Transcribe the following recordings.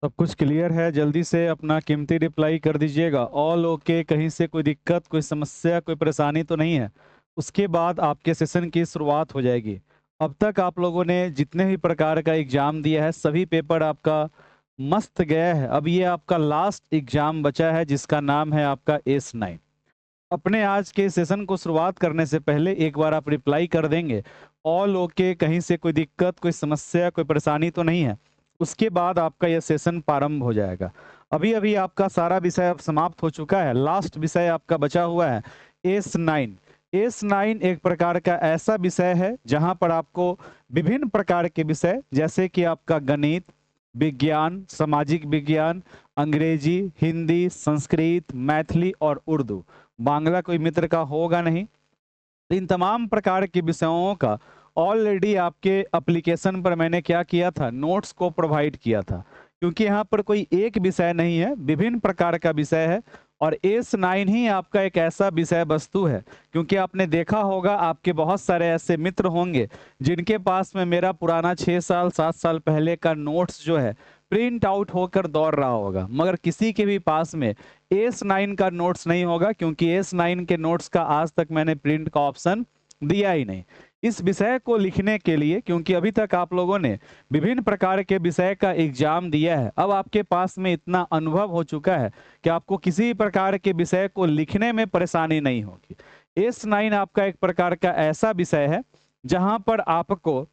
सब कुछ क्लियर है, जल्दी से अपना कीमती रिप्लाई कर दीजिएगा। ऑल ओके, कहीं से कोई दिक्कत, कोई समस्या, कोई परेशानी तो नहीं है? उसके बाद आपके सेशन की शुरुआत हो जाएगी। अब तक आप लोगों ने जितने भी प्रकार का एग्ज़ाम दिया है, सभी पेपर आपका मस्त गया है। अब ये आपका लास्ट एग्ज़ाम बचा है जिसका नाम है आपका एस9। अपने आज के सेशन को शुरुआत करने से पहले एक बार आप रिप्लाई कर देंगे, ऑल ओके, कहीं से कोई दिक्कत, कोई समस्या, कोई परेशानी तो नहीं है? उसके बाद आपका यह सेशन प्रारंभ हो जाएगा। अभी-अभी आपका सारा विषय अब समाप्त हो चुका है, लास्ट विषय आपका बचा हुआ है एस9। एस9 एक प्रकार का ऐसा विषय है जहाँ पर आपको विभिन्न प्रकार के विषय जैसे कि आपका गणित, विज्ञान, सामाजिक विज्ञान, अंग्रेजी, हिंदी, संस्कृत, मैथिली और उर्दू, बांग्ला कोई मित्र का होगा नहीं। इन तमाम प्रकार के विषयों का ऑलरेडी आपके एप्लीकेशन पर मैंने क्या किया था, नोट्स को प्रोवाइड किया था। क्योंकि यहाँ पर कोई एक विषय नहीं है, विभिन्न प्रकार का विषय है और एस9 ही आपका एक ऐसा विषय वस्तु है। क्योंकि आपने देखा होगा आपके बहुत सारे ऐसे मित्र होंगे जिनके पास में मेरा पुराना 6 साल 7 साल पहले का नोट्स जो है प्रिंट आउट होकर दौड़ रहा होगा, मगर किसी के भी पास में एस9 का नोट्स नहीं होगा, क्योंकि एस9 के नोट्स का आज तक मैंने प्रिंट का ऑप्शन दिया ही नहीं। इस विषय को लिखने के लिए, क्योंकि अभी तक आप लोगों ने विभिन्न प्रकार के विषय का एग्जाम दिया है, अब आपके पास में इतना अनुभव हो चुका है कि आपको किसी भी प्रकार के विषय को लिखने में परेशानी नहीं होगी। एस9 आपका एक प्रकार का ऐसा विषय है जहां पर आपको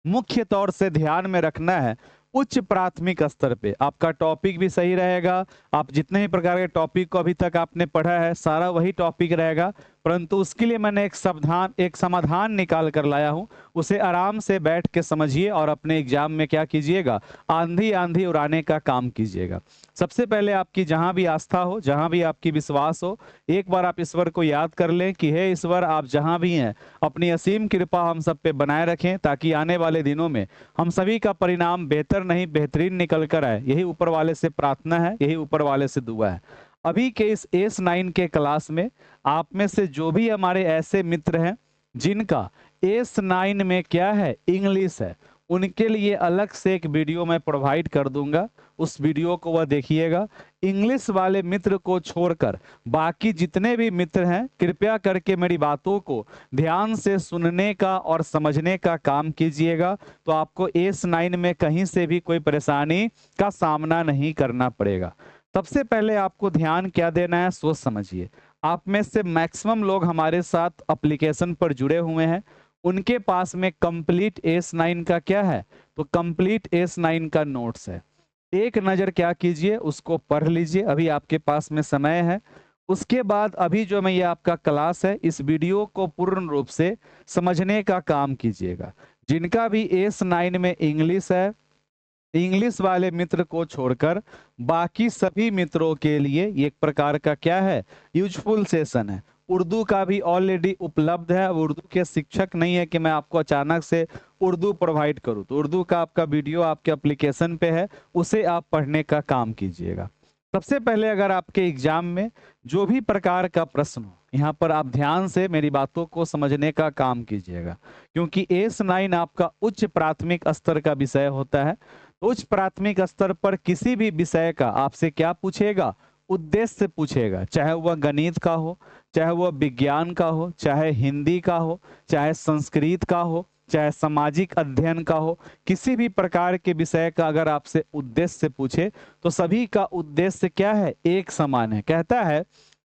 मुख्य तौर से ध्यान में रखना है उच्च प्राथमिक स्तर पे आपका टॉपिक भी सही रहेगा। आप जितने ही प्रकार के टॉपिक को अभी तक आपने पढ़ा है सारा वही टॉपिक रहेगा, परंतु उसके लिए मैंने एक समाधान निकाल कर लाया हूं। उसे आराम से बैठ के समझिए और अपने एग्जाम में क्या कीजिएगा, आंधी आंधी उड़ाने का काम कीजिएगा। सबसे पहले आपकी जहां भी आस्था हो, जहां भी आपकी विश्वास हो, एक बार आप ईश्वर को याद कर लें कि हे ईश्वर, आप जहां भी हैं अपनी असीम कृपा हम सब पे बनाए रखें, ताकि आने वाले दिनों में हम सभी का परिणाम बेहतर नहीं बेहतरीन निकल कर आए। यही ऊपर वाले से प्रार्थना है, यही ऊपर वाले से दुआ है। अभी के इस एस9 के क्लास में आप में से जो भी हमारे ऐसे मित्र हैं जिनका एस9 में क्या है, इंग्लिश है, उनके लिए अलग से एक वीडियो मैं प्रोवाइड कर दूंगा। उस वीडियो को वह देखिएगा। इंग्लिश वाले मित्र को छोड़कर बाकी जितने भी मित्र हैं, कृपया करके मेरी बातों को ध्यान से सुनने का और समझने का काम कीजिएगा, तो आपको एस9 में कहीं से भी कोई परेशानी का सामना नहीं करना पड़ेगा। सबसे पहले आपको ध्यान क्या देना है, सोच समझिए। आप में से मैक्सिमम लोग हमारे साथ एप्लीकेशन पर जुड़े हुए हैं, उनके पास में कंप्लीट एस9 का क्या है, तो कंप्लीट एस9 का नोट्स है। एक नज़र क्या कीजिए, उसको पढ़ लीजिए, अभी आपके पास में समय है। उसके बाद अभी जो मैं ये आपका क्लास है, इस वीडियो को पूर्ण रूप से समझने का काम कीजिएगा। जिनका भी एस9 में इंग्लिश है, इंग्लिश वाले मित्र को छोड़कर बाकी सभी मित्रों के लिए एक प्रकार का क्या है, यूजफुल सेशन है। उर्दू का भी ऑलरेडी उपलब्ध है। उर्दू के शिक्षक नहीं है कि मैं आपको अचानक से उर्दू प्रोवाइड करूं, तो उर्दू का आपका वीडियो आपके एप्लीकेशन पे है, उसे आप पढ़ने का काम कीजिएगा। सबसे पहले अगर आपके एग्जाम में जो भी प्रकार का प्रश्न हो, यहाँ पर आप ध्यान से मेरी बातों को समझने का काम कीजिएगा, क्योंकि एस9 आपका उच्च प्राथमिक स्तर का विषय होता है। उच्च प्राथमिक स्तर पर किसी भी विषय का आपसे क्या पूछेगा, उद्देश्य पूछेगा, चाहे वह गणित का हो, चाहे वह विज्ञान का हो, चाहे हिंदी का हो, चाहे संस्कृत का हो, चाहे सामाजिक अध्ययन का हो। किसी भी प्रकार के विषय का अगर आपसे उद्देश्य पूछे तो सभी का उद्देश्य क्या है, एक समान है। कहता है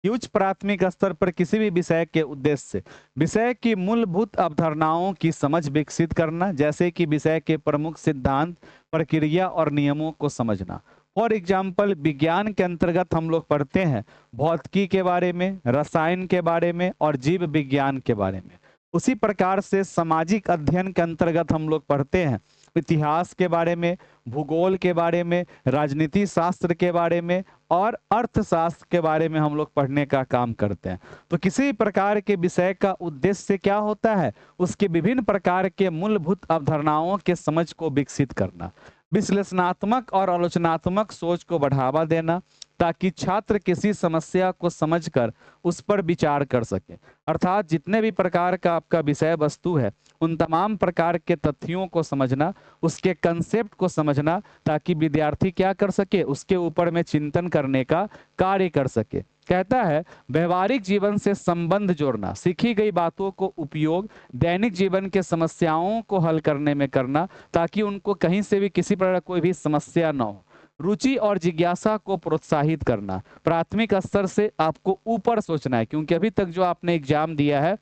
कि उच्च प्राथमिक स्तर पर किसी भी विषय के उद्देश्य विषय की मूलभूत अवधारणाओं की समझ विकसित करना, जैसे कि विषय के प्रमुख सिद्धांत, प्रक्रिया और नियमों को समझना। फॉर एग्जाम्पल, विज्ञान के अंतर्गत हम लोग पढ़ते हैं भौतिकी के बारे में, रसायन के बारे में और जीव विज्ञान के बारे में। उसी प्रकार से सामाजिक अध्ययन के अंतर्गत हम लोग पढ़ते हैं इतिहास के बारे में, भूगोल के बारे में, राजनीति शास्त्र के बारे में और अर्थशास्त्र के बारे में हम लोग पढ़ने का काम करते हैं। तो किसी प्रकार के विषय का उद्देश्य क्या होता है, उसके विभिन्न प्रकार के मूलभूत अवधारणाओं के समझ को विकसित करना, विश्लेषणात्मक और आलोचनात्मक सोच को बढ़ावा देना, ताकि छात्र किसी समस्या को समझकर उस पर विचार कर सके। अर्थात जितने भी प्रकार का आपका विषय वस्तु है उन तमाम प्रकार के तथ्यों को समझना, उसके कंसेप्ट को समझना, ताकि विद्यार्थी क्या कर सके, उसके ऊपर में चिंतन करने का कार्य कर सके। कहता है व्यवहारिक जीवन से संबंध जोड़ना, सीखी गई बातों को उपयोग दैनिक जीवन के समस्याओं को हल करने में करना, ताकि उनको कहीं से भी किसी प्रकार कोई भी समस्या न हो। रुचि और जिज्ञासा को प्रोत्साहित करना, प्राथमिक स्तर से आपको ऊपर सोचना है, क्योंकि अभी तक जो आपने एग्जाम दिया है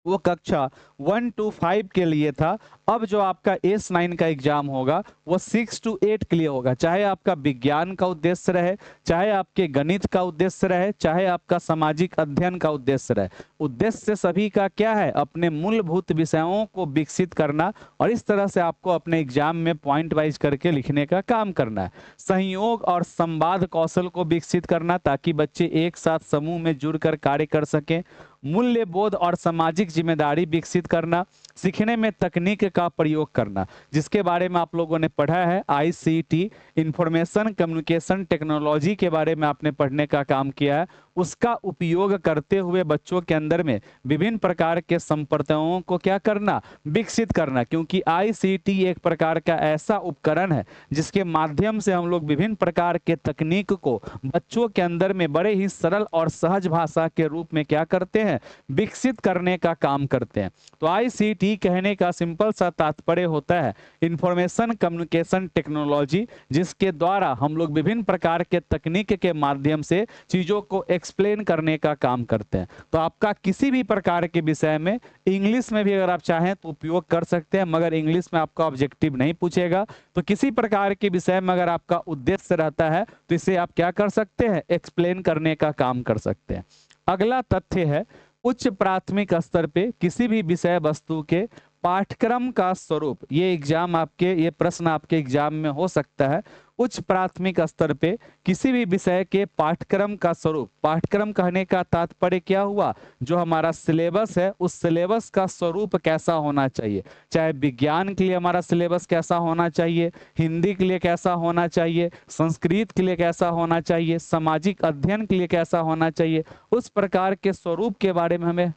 वो कक्षा 1 to 5 के लिए था। अब जो आपका S9 का एग्जाम होगा वो 6 to 8 के लिए होगा। चाहे आपका विज्ञान का उद्देश्य रहे, चाहे आपके गणित का उद्देश्य रहे, चाहे आपका सामाजिक अध्ययन का उद्देश्य रहे, उद्देश्य सभी का क्या है, अपने मूलभूत विषयों को विकसित करना और इस तरह से आपको अपने एग्जाम में पॉइंट वाइज करके लिखने का काम करना है। संयोग और संवाद कौशल को विकसित करना, ताकि बच्चे एक साथ समूह में जुड़कर कार्य कर सकें। मूल्य बोध और सामाजिक जिम्मेदारी विकसित करना, सीखने में तकनीक का प्रयोग करना, जिसके बारे में आप लोगों ने पढ़ा है, ICT इंफॉर्मेशन कम्युनिकेशन टेक्नोलॉजी के बारे में आपने पढ़ने का काम किया है। उसका उपयोग करते हुए बच्चों के अंदर में विभिन्न प्रकार के संपर्कों को क्या करना, विकसित करना, क्योंकि ICT एक प्रकार का ऐसा उपकरण है जिसके माध्यम से हम लोग विभिन्न प्रकार के तकनीक को बच्चों के अंदर में बड़े ही सरल और सहज भाषा के रूप में क्या करते हैं, विकसित करने का काम करते हैं। तो ICT कहने का सिंपल सा तात्पर्य होता है इंफॉर्मेशन कम्युनिकेशन टेक्नोलॉजी, जिसके द्वारा हम लोग विभिन्न प्रकार के तकनीक के माध्यम से चीजों को एक्सप्लेन करने का काम करते हैं। तो आपका किसी भी प्रकार के विषय में इंग्लिश में भी अगर आप चाहें तो उपयोग कर सकते हैं, मगर इंग्लिश में आपका ऑब्जेक्टिव नहीं पूछेगा। तो किसी प्रकार के विषय में अगर आपका उद्देश्य रहता है तो इसे आप क्या कर सकते हैं, एक्सप्लेन करने का काम कर सकते हैं। अगला तथ्य है उच्च प्राथमिक स्तर पे किसी भी विषय वस्तु के पाठ्यक्रम का स्वरूप। ये प्रश्न आपके एग्जाम में हो सकता है। उच्च प्राथमिक स्तर पे किसी भी विषय के पाठ्यक्रम का स्वरूप, पाठ्यक्रम कहने का तात्पर्य क्या हुआ, जो हमारा सिलेबस है उस सिलेबस का स्वरूप कैसा होना चाहिए। चाहे विज्ञान के लिए हमारा सिलेबस कैसा होना चाहिए, हिंदी के लिए कैसा होना चाहिए, संस्कृत के लिए कैसा होना चाहिए, सामाजिक अध्ययन के लिए कैसा होना चाहिए, उस प्रकार के स्वरूप के बारे में हमें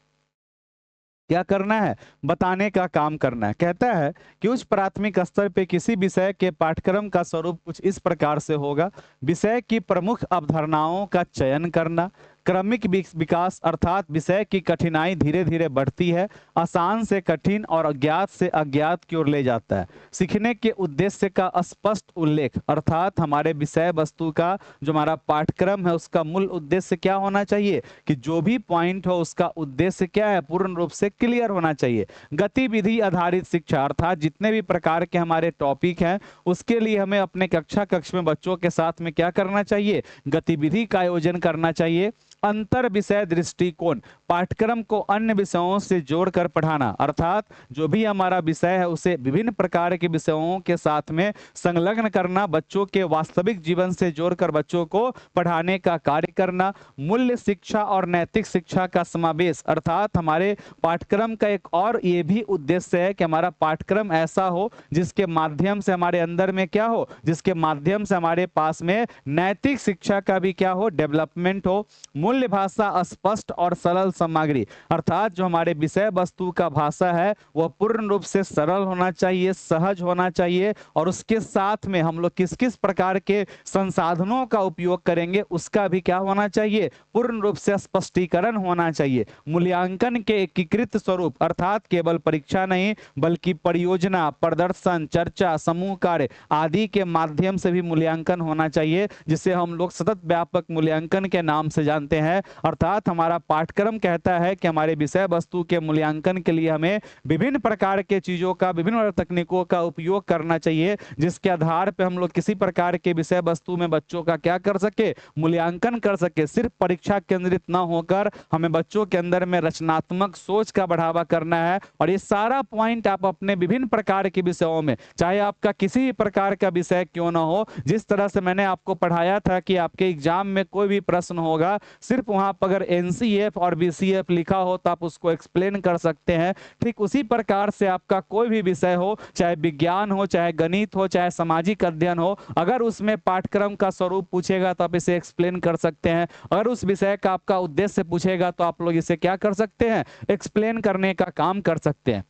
क्या करना है, बताने का काम करना है। कहता है कि उच्च प्राथमिक स्तर पे किसी विषय के पाठ्यक्रम का स्वरूप कुछ इस प्रकार से होगा। विषय की प्रमुख अवधारणाओं का चयन करना, क्रमिक विकास अर्थात विषय की कठिनाई धीरे धीरे बढ़ती है, आसान से कठिन और अज्ञात से अज्ञात की ओर ले जाता है। सीखने के उद्देश्य का स्पष्ट उल्लेख अर्थात हमारे विषय वस्तु का जो हमारा पाठ्यक्रम है उसका मूल उद्देश्य क्या होना चाहिए, कि जो भी पॉइंट हो उसका उद्देश्य क्या है, पूर्ण रूप से क्लियर होना चाहिए। गतिविधि आधारित शिक्षा अर्थात जितने भी प्रकार के हमारे टॉपिक हैं उसके लिए हमें अपने कक्ष में बच्चों के साथ में क्या करना चाहिए, गतिविधि का आयोजन करना चाहिए। अंतर विषय दृष्टिकोण, पाठ्यक्रम को अन्य विषयों से जोड़कर पढ़ाना अर्थात जो भी हमारा विषय है उसे विभिन्न प्रकार के विषयों के साथ में संलग्न करना, बच्चों के वास्तविक जीवन से जोड़कर बच्चों को पढ़ाने का कार्य करना। मूल्य शिक्षा और नैतिक शिक्षा का समावेश अर्थात हमारे पाठ्यक्रम का एक और ये भी उद्देश्य है कि हमारा पाठ्यक्रम ऐसा हो जिसके माध्यम से हमारे अंदर में क्या हो, जिसके माध्यम से हमारे पास में नैतिक शिक्षा का भी क्या हो, डेवलपमेंट हो। मूल्य भाषा स्पष्ट और सरल सामग्री अर्थात जो हमारे विषय वस्तु का भाषा है वह पूर्ण रूप से सरल होना चाहिए, सहज होना चाहिए, और उसके साथ में हम लोग किस किस प्रकार के संसाधनों का उपयोग करेंगे उसका भी क्या होना चाहिए, पूर्ण रूप से स्पष्टीकरण होना चाहिए। मूल्यांकन के एकीकृत स्वरूप अर्थात केवल परीक्षा नहीं बल्कि परियोजना, प्रदर्शन, चर्चा, समूह कार्य आदि के माध्यम से भी मूल्यांकन होना चाहिए, जिसे हम लोग सतत व्यापक मूल्यांकन के नाम से जानते हैं। अर्थात हमारा पाठ्यक्रम कहता है कि हमारे विषय वस्तु के मूल्यांकन के लिए हमें विभिन्न प्रकार के चीजों का, विभिन्न तकनीकों का उपयोग करना चाहिए, जिसके आधार पर हम लोग किसी प्रकार के विषय वस्तु में बच्चों का क्या कर सके, मूल्यांकन कर सके। सिर्फ परीक्षा केंद्रित ना होकर हमें बच्चों के अंदर में रचनात्मक सोच का बढ़ावा करना है। और ये सारा पॉइंट आप अपने विभिन्न प्रकार के विषयों में, चाहे आपका किसी भी प्रकार का विषय क्यों ना हो, जिस तरह से मैंने आपको पढ़ाया था कि आपके एग्जाम में कोई भी प्रश्न होगा सिर्फ वहां पर अगर एनसीएफ और बीसीएफ लिखा हो तो आप उसको एक्सप्लेन कर सकते हैं। ठीक उसी प्रकार से आपका कोई भी विषय हो, चाहे विज्ञान हो, चाहे गणित हो, चाहे सामाजिक अध्ययन हो, अगर उसमें पाठ्यक्रम का स्वरूप पूछेगा तो आप इसे एक्सप्लेन कर सकते हैं। अगर उस विषय का आपका उद्देश्य पूछेगा तो आप लोग इसे क्या कर सकते हैं, एक्सप्लेन करने का काम कर सकते हैं।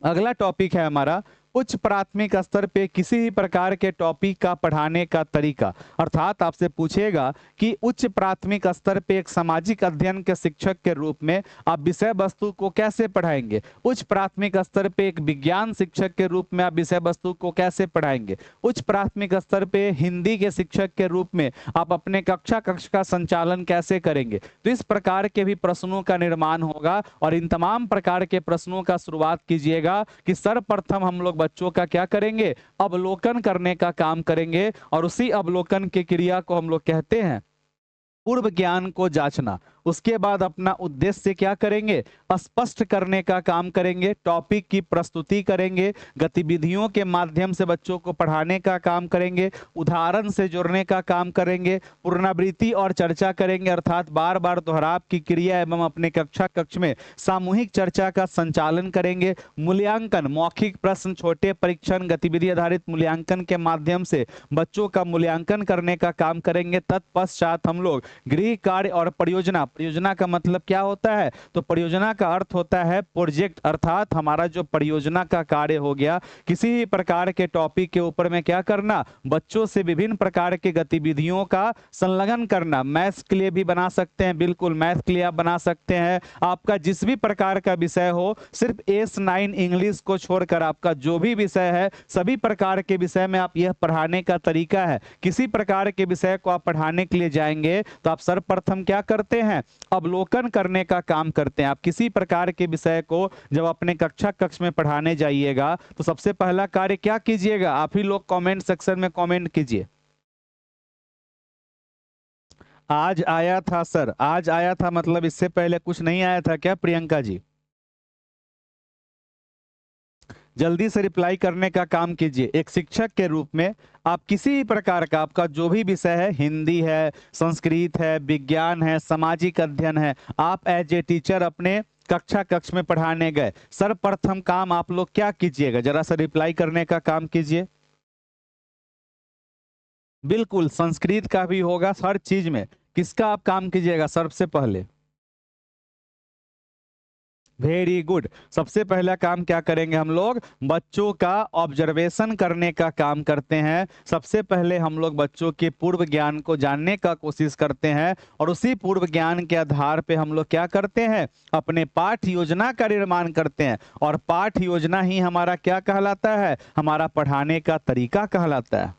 अगला टॉपिक है हमारा उच्च प्राथमिक स्तर पे किसी भी प्रकार के टॉपिक का पढ़ाने का तरीका। अर्थात आपसे पूछेगा कि उच्च प्राथमिक स्तर पे एक सामाजिक अध्ययन के शिक्षक के रूप में आप विषय वस्तु को कैसे पढ़ाएंगे, उच्च प्राथमिक स्तर पे एक विज्ञान शिक्षक के रूप में आप विषय वस्तु को कैसे पढ़ाएंगे, उच्च प्राथमिक स्तर पे हिंदी के शिक्षक के रूप में आप अपने कक्षा का संचालन कैसे करेंगे। तो इस प्रकार के भी प्रश्नों का निर्माण होगा और इन तमाम प्रकार के प्रश्नों का शुरुआत कीजिएगा कि सर्वप्रथम हम लोग बच्चों का क्या करेंगे, अवलोकन करने का काम करेंगे और उसी अवलोकन की क्रिया को हम लोग कहते हैं पूर्व ज्ञान को जांचना। उसके बाद अपना उद्देश्य क्या करेंगे, स्पष्ट करने का काम करेंगे, टॉपिक की प्रस्तुति करेंगे, गतिविधियों के माध्यम से बच्चों को पढ़ाने का काम करेंगे, उदाहरण से जोड़ने का काम करेंगे, पुनरावृत्ति और चर्चा करेंगे अर्थात बार बार दोहराव की क्रिया एवं अपने कक्ष में सामूहिक चर्चा का संचालन करेंगे, मूल्यांकन मौखिक प्रश्न, छोटे परीक्षण, गतिविधि आधारित मूल्यांकन के माध्यम से बच्चों का मूल्यांकन करने का काम करेंगे। तत्पश्चात हम लोग गृह कार्य और परियोजना, परियोजना का मतलब क्या होता है, तो परियोजना का अर्थ होता है प्रोजेक्ट, अर्थात हमारा जो परियोजना का कार्य हो गया किसी भी प्रकार के टॉपिक के ऊपर में क्या करना, बच्चों से विभिन्न प्रकार के गतिविधियों का संलग्न करना। मैथ्स के लिए भी बना सकते हैं, बिल्कुल मैथ के लिए आप बना सकते हैं, आपका जिस भी प्रकार का विषय हो, सिर्फ S9 इंग्लिश को छोड़कर आपका जो भी विषय है सभी प्रकार के विषय में आप यह पढ़ाने का तरीका है। किसी प्रकार के विषय को आप पढ़ाने के लिए जाएंगे तो आप सर्वप्रथम क्या करते हैं, अवलोकन करने का काम करते हैं। आप किसी प्रकार के विषय को जब अपने कक्ष में पढ़ाने जाइएगा तो सबसे पहला कार्य क्या कीजिएगा, आप ही लोग कमेंट सेक्शन में कमेंट कीजिए। आज आया था सर, आज आया था मतलब इससे पहले कुछ नहीं आया था क्या प्रियंका जी? जल्दी से रिप्लाई करने का काम कीजिए। एक शिक्षक के रूप में आप किसी भी प्रकार का आपका जो भी विषय है, हिंदी है, संस्कृत है, विज्ञान है, सामाजिक अध्ययन है, आप एज ए टीचर अपने कक्ष में पढ़ाने गए, सर्वप्रथम काम आप लोग क्या कीजिएगा, जरा सा रिप्लाई करने का काम कीजिए। बिल्कुल संस्कृत का भी होगा, हर चीज में किसका आप काम कीजिएगा सबसे पहले। Very good. सबसे पहला काम क्या करेंगे हम लोग, बच्चों का ऑब्जर्वेशन करने का काम करते हैं। सबसे पहले हम लोग बच्चों के पूर्व ज्ञान को जानने का कोशिश करते हैं और उसी पूर्व ज्ञान के आधार पे हम लोग क्या करते हैं, अपने पाठ योजना का निर्माण करते हैं और पाठ योजना ही हमारा क्या कहलाता है, हमारा पढ़ाने का तरीका कहलाता है।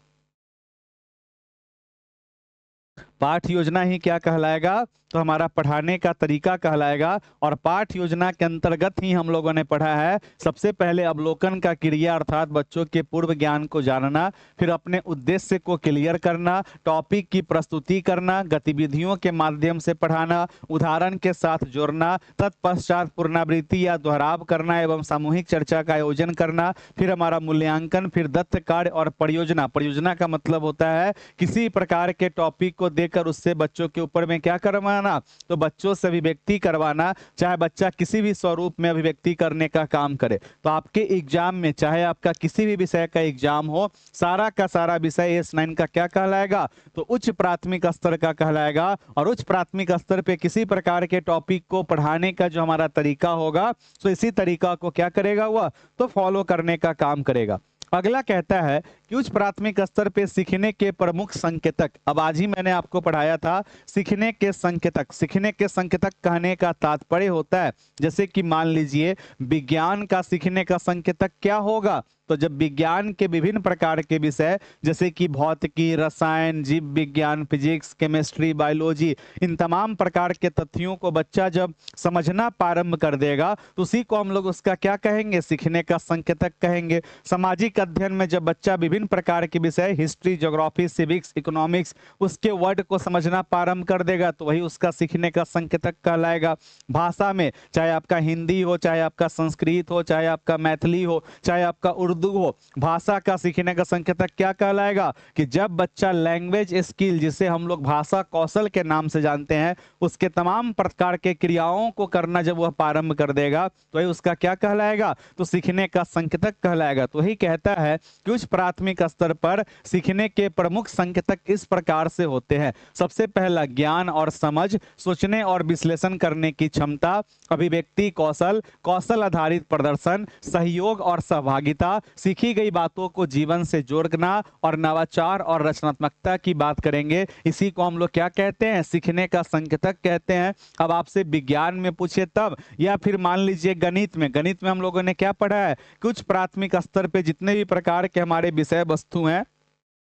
पाठ योजना ही क्या कहलाएगा, तो हमारा पढ़ाने का तरीका कहलाएगा। और पाठ योजना के अंतर्गत ही हम लोगों ने पढ़ा है सबसे पहले अवलोकन का क्रिया अर्थात बच्चों के पूर्व ज्ञान को जानना, फिर अपने उद्देश्य को क्लियर करना, टॉपिक की प्रस्तुति करना, गतिविधियों के माध्यम से पढ़ाना, उदाहरण के साथ जोड़ना, तत्पश्चात पुनरावृत्ति या दोहराव करना एवं सामूहिक चर्चा का आयोजन करना, फिर हमारा मूल्यांकन, फिर दत्त कार्य और परियोजना। परियोजना का मतलब होता है किसी प्रकार के टॉपिक को देकर उससे बच्चों के ऊपर में क्या करवाना, तो बच्चों से अभिव्यक्ति करवाना, चाहे बच्चा किसी भी स्वरूप में अभिव्यक्ति करने का काम करे। तो आपके एग्जाम में चाहे आपका किसी भी विषय का एग्जाम हो, सारा का सारा विषय S9 का क्या कहलाएगा, तो उच्च प्राथमिक स्तर का कहलाएगा। और उच्च प्राथमिक स्तर पे किसी प्रकार के टॉपिक को पढ़ाने का जो हमारा तरीका होगा, तो इसी तरीका को क्या करेगा वह, तो फॉलो करने का काम करेगा। अगला कहता है कि उच्च प्राथमिक स्तर पे सीखने के प्रमुख संकेतक। अब आज ही मैंने आपको पढ़ाया था सीखने के संकेतक। सीखने के संकेतक कहने का तात्पर्य होता है, जैसे कि मान लीजिए विज्ञान का सीखने का संकेतक क्या होगा, तो जब विज्ञान के विभिन्न प्रकार के विषय जैसे कि भौतिकी, रसायन, जीव विज्ञान, फिजिक्स, केमिस्ट्री, बायोलॉजी, इन तमाम प्रकार के तथ्यों को बच्चा जब समझना प्रारंभ कर देगा तो उसी को हम लोग उसका क्या कहेंगे, सीखने का संकेतक कहेंगे। सामाजिक अध्ययन में जब बच्चा विभिन्न प्रकार के विषय हिस्ट्री, ज्योग्राफी, सिविक्स, इकोनॉमिक्स, उसके वर्ड को समझना प्रारंभ कर देगा तो वही उसका सीखने का संकेतक कहलाएगा। भाषा में चाहे आपका हिंदी हो, चाहे आपका संस्कृत हो, चाहे आपका मैथिली हो, चाहे आपका उर्दू उर्दू हो। भाषा का सीखने का संकेतक क्या कहलाएगा कि जब बच्चा लैंग्वेज स्किल, जिसे हम लोग भाषा कौशल के नाम से जानते हैं, उसके तमाम प्रकार के क्रियाओं को करना जब वह प्रारंभ कर देगा तो ये उसका क्या कहलाएगा, तो सीखने का संकेतक कहलाएगा। तो ही कहता है कि उच्च प्राथमिक स्तर पर सीखने के प्रमुख संकेतक इस प्रकार से होते हैं। सबसे पहला ज्ञान और समझ, सोचने और विश्लेषण करने की क्षमता, अभिव्यक्ति कौशल, कौशल आधारित प्रदर्शन, सहयोग और सहभागिता, सीखी गई बातों को जीवन से जोड़ना और नवाचार और रचनात्मकता की बात करेंगे। इसी को हम लोग क्या कहते हैं, सीखने का संकेतक कहते हैं। अब आपसे विज्ञान में पूछे तब, या फिर मान लीजिए गणित में हम लोगों ने क्या पढ़ा है, कुछ प्राथमिक स्तर पे जितने भी प्रकार के हमारे विषय वस्तु हैं,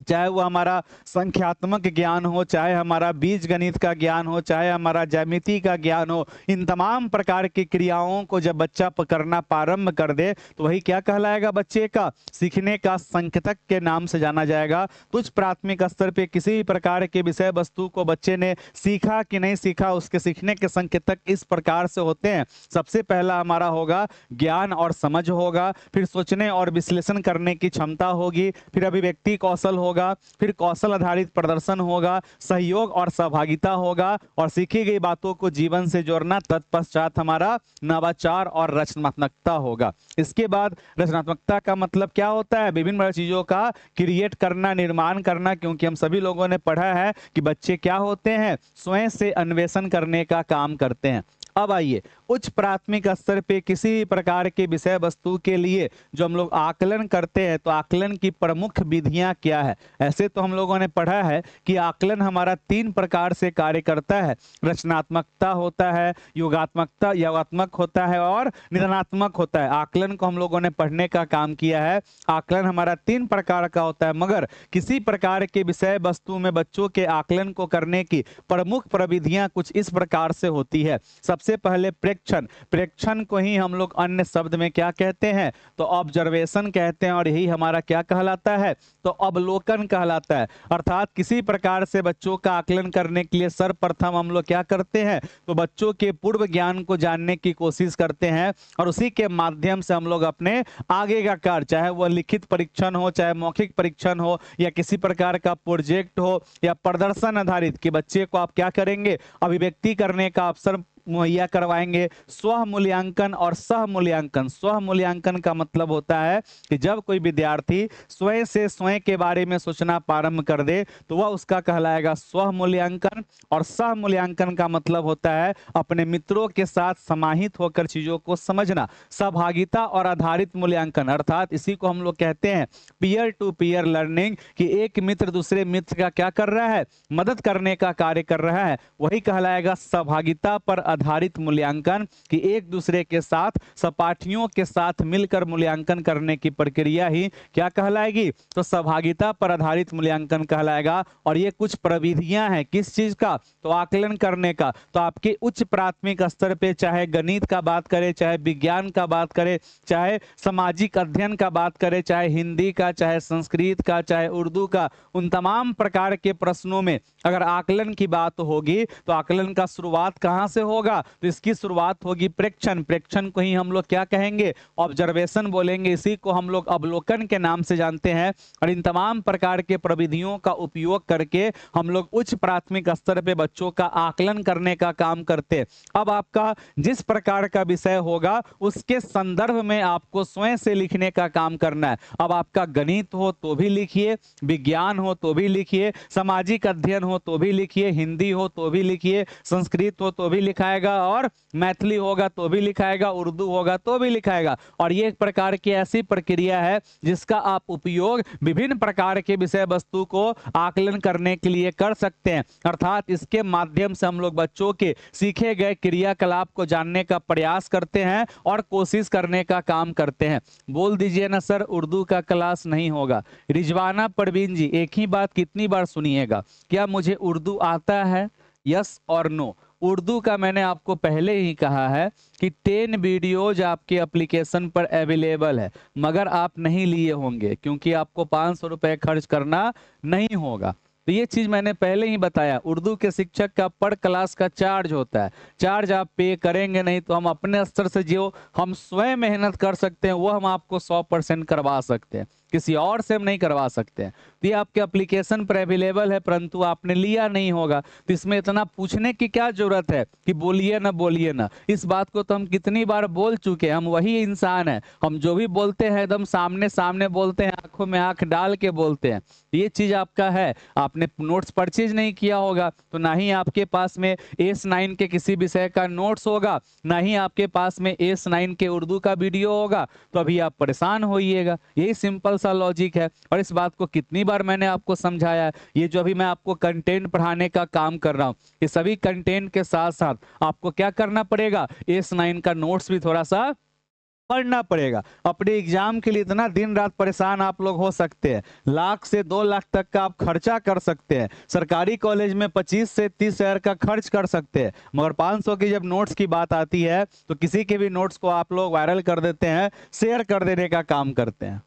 चाहे वो हमारा संख्यात्मक ज्ञान हो, चाहे हमारा बीज गणित का ज्ञान हो, चाहे हमारा ज्यामिति का ज्ञान हो, इन तमाम प्रकार की क्रियाओं को जब बच्चा करना प्रारंभ कर दे तो वही क्या कहलाएगा, बच्चे का सीखने का संकेतक के नाम से जाना जाएगा। कुछ प्राथमिक स्तर पे किसी भी प्रकार के विषय वस्तु को बच्चे ने सीखा कि नहीं सीखा, उसके सीखने के संकेतक इस प्रकार से होते हैं। सबसे पहला हमारा होगा ज्ञान और समझ होगा, फिर सोचने और विश्लेषण करने की क्षमता होगी, फिर अभिव्यक्ति कौशल होगा, फिर कौशल आधारित प्रदर्शन होगा, सहयोग और सहभागिता होगा, और सीखी गई बातों को जीवन से जोड़ना, तत्पश्चात हमारा नवाचार और रचनात्मकता होगा। इसके बाद रचनात्मकता का मतलब क्या होता है, विभिन्न चीजों का क्रिएट करना, निर्माण करना, क्योंकि हम सभी लोगों ने पढ़ा है कि बच्चे क्या होते हैं, स्वयं से अन्वेषण करने का काम करते हैं। अब आइए उच्च प्राथमिक स्तर पे किसी भी प्रकार के विषय वस्तु के लिए जो हम लोग आकलन करते हैं, तो आकलन की प्रमुख विधियां क्या है। ऐसे तो हम लोगों ने पढ़ा है कि आकलन हमारा 3 प्रकार से कार्य करता है, रचनात्मकता होता है, योगात्मक होता है और निदानात्मक होता है। आकलन को हम लोगों ने पढ़ने का काम किया है। आकलन हमारा 3 प्रकार का होता है, मगर किसी प्रकार के विषय वस्तु में बच्चों के आकलन को करने की प्रमुख प्रविधियां कुछ इस प्रकार से होती है। सबसे पहले प्रेक्षण को ही हम लोग अन्य शब्द में क्या कहते हैं, तो ऑब्जर्वेशन कहते हैं, और यही हमारा क्या कहलाता है, तो अवलोकन कहलाता है। अर्थात किसी प्रकार से बच्चों का आकलन करने के लिए सर्वप्रथम हम लोग क्या करते हैं, तो बच्चों के पूर्व ज्ञान को जानने की कोशिश करते हैं, और उसी के माध्यम से हम लोग अपने आगे का कार्य, चाहे वह लिखित परीक्षण हो, चाहे मौखिक परीक्षण हो, या किसी प्रकार का प्रोजेक्ट हो, या प्रदर्शन आधारित, कि बच्चे को आप क्या करेंगे, अभिव्यक्ति करने का अवसर मुहैया करवाएंगे। स्व मूल्यांकन और सह मूल्यांकन। स्व मूल्यांकन का मतलब होता है कि जब कोई विद्यार्थी स्वयं से स्वयं के बारे में सोचना प्रारंभ कर दे तो वह उसका कहलाएगा स्व मूल्यांकन, और सह मूल्यांकन का मतलब होता है अपने मित्रों के साथ समाहित होकर चीजों को समझना। सहभागिता और आधारित मूल्यांकन, अर्थात इसी को हम लोग कहते हैं पीयर टू पीयर लर्निंग, कि एक मित्र दूसरे मित्र का क्या कर रहा है, मदद करने का कार्य कर रहा है, वही कहलाएगा सहभागिता पर आधारित मूल्यांकन, कि एक दूसरे के साथ सहपाठियों के साथ मिलकर मूल्यांकन करने की प्रक्रिया ही क्या कहलाएगी, तो सहभागिता पर आधारित मूल्यांकन कहलाएगा। और ये कुछ प्रविधियां हैं किस चीज का, तो आकलन करने का। तो आपके उच्च प्राथमिक स्तर पे चाहे गणित का बात करें, चाहे विज्ञान का बात करें, चाहे सामाजिक अध्ययन का बात करें, चाहे हिंदी का, चाहे संस्कृत का, चाहे उर्दू का, उन तमाम प्रकार के प्रश्नों में अगर आकलन की बात होगी तो आकलन का शुरुआत कहां से होगा, तो इसकी शुरुआत होगी प्रेक्षण को ही हम लोग क्या कहेंगे, ऑब्जर्वेशन बोलेंगे। इसी को हम लोग अवलोकन के नाम से जानते हैं। और इन तमाम प्रकार के प्रविधियों का उपयोग करके हम लोग उच्च प्राथमिक स्तर पे बच्चों का आकलन करने का काम करते हैं। अब आपका जिस प्रकार का विषय होगा उसके संदर्भ में आपको स्वयं से लिखने का काम करना है। अब आपका गणित हो तो भी लिखिए, विज्ञान हो तो भी लिखिए, सामाजिक अध्ययन हो तो भी लिखिए, हिंदी हो तो भी लिखिए, संस्कृत हो तो भी लिखाएगा, और मैथिली होगा तो भी लिखाएगा, उर्दू होगा तो भी लिखाएगा। और ये एक प्रकार की ऐसी प्रक्रिया है जिसका आप उपयोग विभिन्न प्रकार के विषय वस्तु को आकलन करने के लिए कर सकते हैं। अर्थात इसके माध्यम से हम लोग बच्चों के सीखे गए क्रियाकलाप को जानने का प्रयास करते हैं और कोशिश करने का काम करते हैं। बोल दीजिए ना सर, उर्दू का क्लास नहीं होगा। रिजवाना परवीन जी, एक ही बात कितनी बार सुनिएगा, क्या मुझे उर्दू आता है, यस और नो। उर्दू का मैंने आपको पहले ही कहा है कि 10 वीडियोज आपके एप्लीकेशन पर अवेलेबल है, मगर आप नहीं लिए होंगे क्योंकि आपको 500 रुपए खर्च करना नहीं होगा। तो ये चीज मैंने पहले ही बताया, उर्दू के शिक्षक का पर क्लास का चार्ज होता है, चार्ज आप पे करेंगे नहीं तो हम अपने स्तर से जो हम स्वयं मेहनत कर सकते हैं वो हम आपको 100% करवा सकते हैं, किसी और से हम नहीं करवा सकते हैं। तो ये आपके एप्लीकेशन पर अवेलेबल है, परंतु आपने लिया नहीं होगा, तो इसमें इतना पूछने की क्या जरूरत है कि बोलिए ना बोलिए ना। इस बात को तो हम कितनी बार बोल चुके हैं, हम वही इंसान हैं, हम जो भी बोलते हैं एकदम सामने सामने बोलते हैं, आंखों में आंख डाल के बोलते हैं। ये चीज आपका है, आपने नोट्स परचेज नहीं किया होगा तो ना ही आपके पास में एस9 के किसी विषय का नोट्स होगा, ना ही आपके पास में एस9 के उर्दू का वीडियो होगा, तो अभी आप परेशान होइएगा। यही सिंपल सा लॉजिक है, और इस बात को कितनी बार मैंने आपको समझाया है। ये जो अभी मैं आपको कंटेंट पढ़ाने का काम कर रहा हूँ, ये सभी कंटेंट के साथ साथ आपको क्या करना पड़ेगा, एस9 का नोट्स भी थोड़ा सा पढ़ना पड़ेगा। अपने एग्जाम के लिए इतना दिन रात परेशान आप लोग हो सकते हैं, लाख से 2 लाख तक का आप खर्चा कर सकते हैं, सरकारी कॉलेज में 25 से 30 हजार का खर्च कर सकते हैं, मगर 500 की जब नोट्स की बात आती है तो किसी के भी नोट्स को आप लोग वायरल कर देते हैं, शेयर कर देने का काम करते हैं।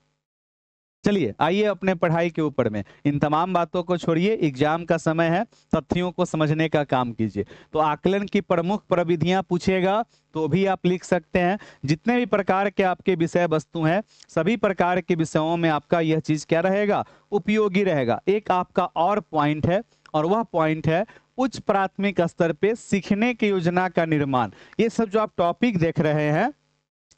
चलिए आइए अपने पढ़ाई के ऊपर में, इन तमाम बातों को छोड़िए, एग्जाम का समय है, तथ्यों को समझने का काम कीजिए। तो आकलन की प्रमुख प्रविधियां पूछेगा तो भी आप लिख सकते हैं। जितने भी प्रकार के आपके विषय वस्तु हैं, सभी प्रकार के विषयों में आपका यह चीज क्या रहेगा, उपयोगी रहेगा। एक आपका और पॉइंट है, और वह पॉइंट है उच्च प्राथमिक स्तर पे सीखने की योजना का निर्माण। ये सब जो आप टॉपिक देख रहे हैं,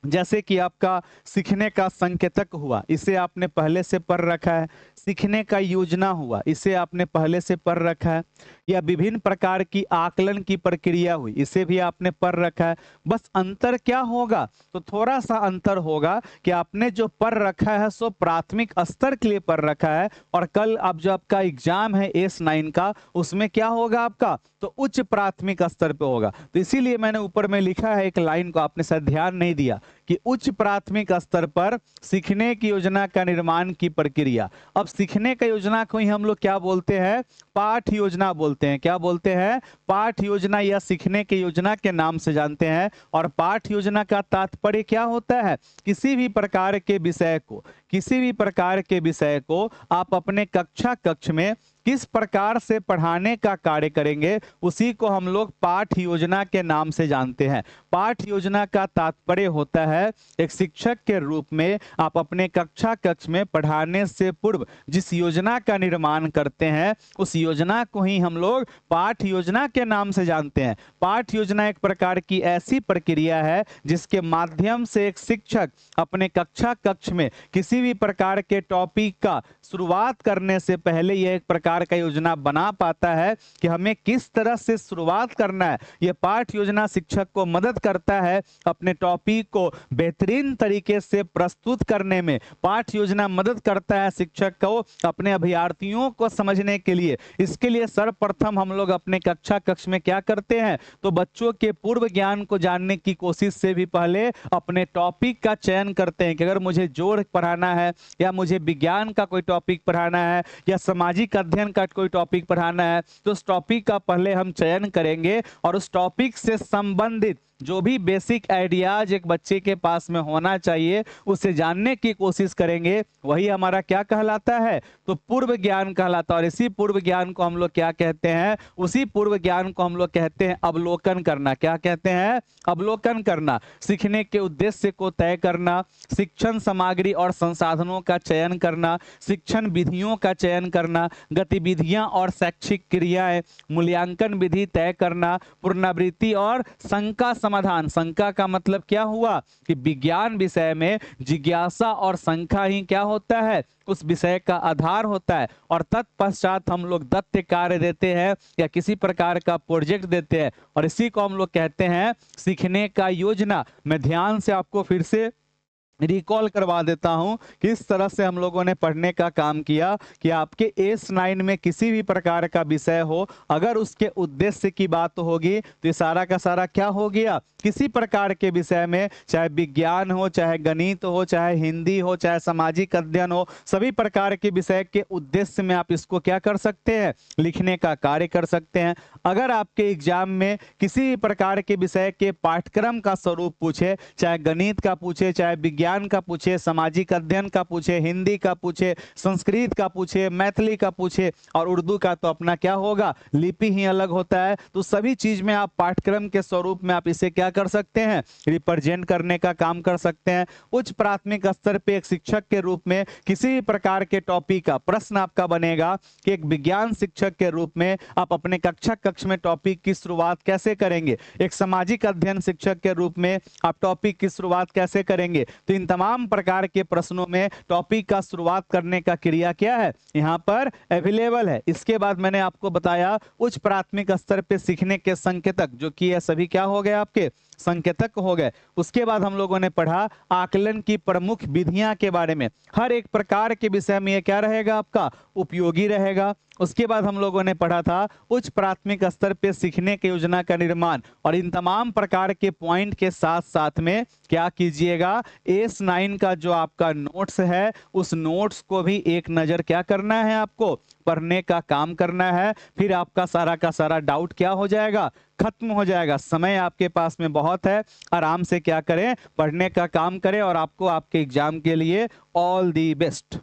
जैसे कि आपका सीखने का संकेतक हुआ, इसे आपने पहले से पढ़ रखा है, सीखने का योजना हुआ, इसे आपने पहले से पढ़ रखा है, या विभिन्न प्रकार की आकलन की प्रक्रिया हुई, इसे भी आपने पढ़ रखा है। बस अंतर क्या होगा, तो थोड़ा सा अंतर होगा कि आपने जो पढ़ रखा है सो प्राथमिक स्तर के लिए पढ़ रखा है, और कल अब जो आपका एग्जाम है एस9 का, उसमें क्या होगा आपका, तो उच्च प्राथमिक स्तर पे होगा। तो इसीलिए मैंने ऊपर में लिखा है एक लाइन को, आपने शायद ध्यान नहीं दिया, कि उच्च प्राथमिक स्तर पर सीखने की योजना का निर्माण की प्रक्रिया। अब सीखने का योजना को ही हम लोग क्या बोलते हैं, पाठ योजना बोलते हैं। क्या बोलते हैं, पाठ योजना, या सीखने की योजना के नाम से जानते हैं। और पाठ योजना का तात्पर्य क्या होता है, किसी भी प्रकार के विषय को, किसी भी प्रकार के विषय को आप अपने कक्षा कक्ष में किस प्रकार से पढ़ाने का कार्य करेंगे, उसी को हम लोग पाठ योजना के नाम से जानते हैं। पाठ योजना का तात्पर्य होता है एक शिक्षक के रूप में आप अपने कक्षा कक्ष में पढ़ाने से पूर्व जिस योजना का निर्माण करते हैं, उस योजना को ही हम लोग पाठ योजना के नाम से जानते हैं। पाठ योजना एक प्रकार की ऐसी प्रक्रिया है जिसके माध्यम से एक शिक्षक अपने कक्षा कक्ष में किसी भी प्रकार के टॉपिक का शुरुआत करने से पहले यह एक प्रकार का योजना बना पाता है कि हमें किस तरह से शुरुआत करना है। यह पाठ योजना शिक्षक को मदद करता है अपने टॉपिक को बेहतरीन तरीके से प्रस्तुत करने में। पाठ योजना मदद करता है शिक्षक को अपने अभ्यर्थियों को समझने के लिए। इसके लिए सर्वप्रथम हम लोग अपने कक्षा कक्ष में क्या करते हैं, तो बच्चों के पूर्व ज्ञान को जानने की कोशिश से भी पहले अपने टॉपिक का चयन करते हैं कि अगर मुझे जोड़ पढ़ाना है, या मुझे विज्ञान का कोई टॉपिक पढ़ाना है, या सामाजिक अध्ययन का कोई टॉपिक पढ़ाना है, तो उस टॉपिक का पहले हम चयन करेंगे और उस टॉपिक से संबंधित जो भी बेसिक आइडियाज एक बच्चे के पास में होना चाहिए उसे जानने की कोशिश करेंगे। वही हमारा क्या कहलाता है, तो पूर्व ज्ञान कहलाता है। और इसी पूर्व ज्ञान को हम लोग क्या कहते हैं, उसी पूर्व ज्ञान को हम लोग कहते हैं अवलोकन करना। क्या कहते हैं, अवलोकन करना। सीखने के उद्देश्य को तय करना, शिक्षण सामग्री और संसाधनों का चयन करना, शिक्षण विधियों का चयन करना, गतिविधियां और शैक्षिक क्रियाएं, मूल्यांकन विधि तय करना, पुनरावृत्ति और शंका समाधान। शंका का मतलब क्या हुआ कि विज्ञान विषय में जिज्ञासा और शंका ही क्या होता है, उस विषय का आधार होता है। और तत्पश्चात हम लोग दत्त कार्य देते हैं या किसी प्रकार का प्रोजेक्ट देते हैं, और इसी को हम लोग कहते हैं सीखने का योजना। मैं ध्यान से आपको फिर से रिकॉल करवा देता हूं कि इस तरह से हम लोगों ने पढ़ने का काम किया कि आपके एस9 में किसी भी प्रकार का विषय हो, अगर उसके उद्देश्य की बात होगी तो ये सारा का सारा क्या हो गया, किसी प्रकार के विषय में, चाहे विज्ञान हो, चाहे गणित हो, चाहे हिंदी हो, चाहे सामाजिक अध्ययन हो, सभी प्रकार के विषय के उद्देश्य में आप इसको क्या कर सकते हैं, लिखने का कार्य कर सकते हैं। अगर आपके एग्जाम में किसी भी प्रकार के विषय के पाठ्यक्रम का स्वरूप पूछे, चाहे गणित का पूछे, चाहे विज्ञान विज्ञान का पूछे, सामाजिक अध्ययन का पूछे, हिंदी का पूछे, संस्कृत का पूछे, मैथिली का पूछे, और उर्दू का तो अपना क्या होगा, लिपि ही अलग होता है। तो सभी चीज में आप पाठ्यक्रम के स्वरूप में आप इसे क्या कर सकते हैं, रिप्रेजेंट करने का काम कर सकते हैं। उच्च प्राथमिक स्तर पे एक शिक्षक के रूप में किसी भी प्रकार के टॉपिक का प्रश्न आपका बनेगा कि एक विज्ञान शिक्षक के रूप में आप अपने कक्ष में टॉपिक की शुरुआत कैसे करेंगे, एक सामाजिक अध्ययन शिक्षक के रूप में आप टॉपिक की शुरुआत कैसे करेंगे। तो इन तमाम प्रकार के प्रश्नों में टॉपिक का शुरुआत करने का क्रिया क्या है, यहाँ पर अवेलेबल है। इसके बाद मैंने आपको बताया उच्च प्राथमिक स्तर पे सीखने के संकेतक, जो कि ये सभी क्या हो गए, आपके संकेतक हो गए। उसके बाद हम लोगों ने पढ़ा आकलन की प्रमुख विधियां के बारे में, हर एक प्रकार के विषय में ये क्या रहेगा, आपका उपयोगी रहेगा। उसके बाद हम लोगों ने पढ़ा था उच्च प्राथमिक स्तर पे सीखने की योजना का निर्माण, और इन तमाम प्रकार के पॉइंट के साथ साथ में क्या कीजिएगा, S9 का जो आपका नोट्स है उस नोट्स को भी एक नजर क्या करना है, आपको पढ़ने का काम करना है। फिर आपका सारा का सारा डाउट क्या हो जाएगा, खत्म हो जाएगा। समय आपके पास में बहुत है, आराम से क्या करें, पढ़ने का काम करें, और आपको आपके एग्जाम के लिए ऑल दी बेस्ट।